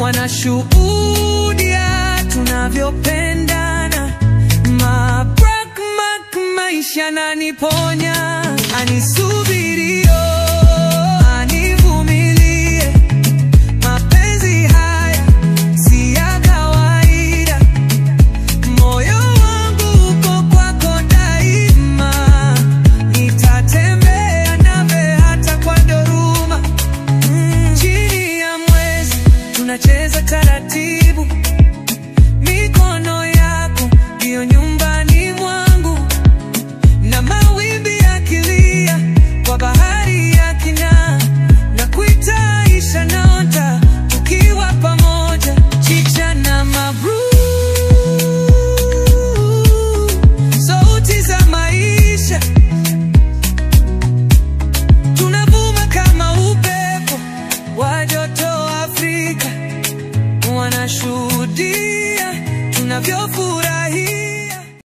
wanashuhudia tunavyopendana. Maisha ananiponya, anisubirio, anivumilie. Mapenzi haya si ya kawaida. Moyo wangu uko kwako daima. Nitatembea nawe hata kwa dhoruba. Chini ya mwezi tunacheza taratibu. Mikono yako ndiyo nyumbani mwangu. Na mawimbi yakilia kwa bahari ya kina, na kuita Aisha naota tukiwa pamoja. Chicha na Mabrur, sauti za maisha. Tunavuma kama upepo wa joto Afrika, wanashuhudia tunavyofu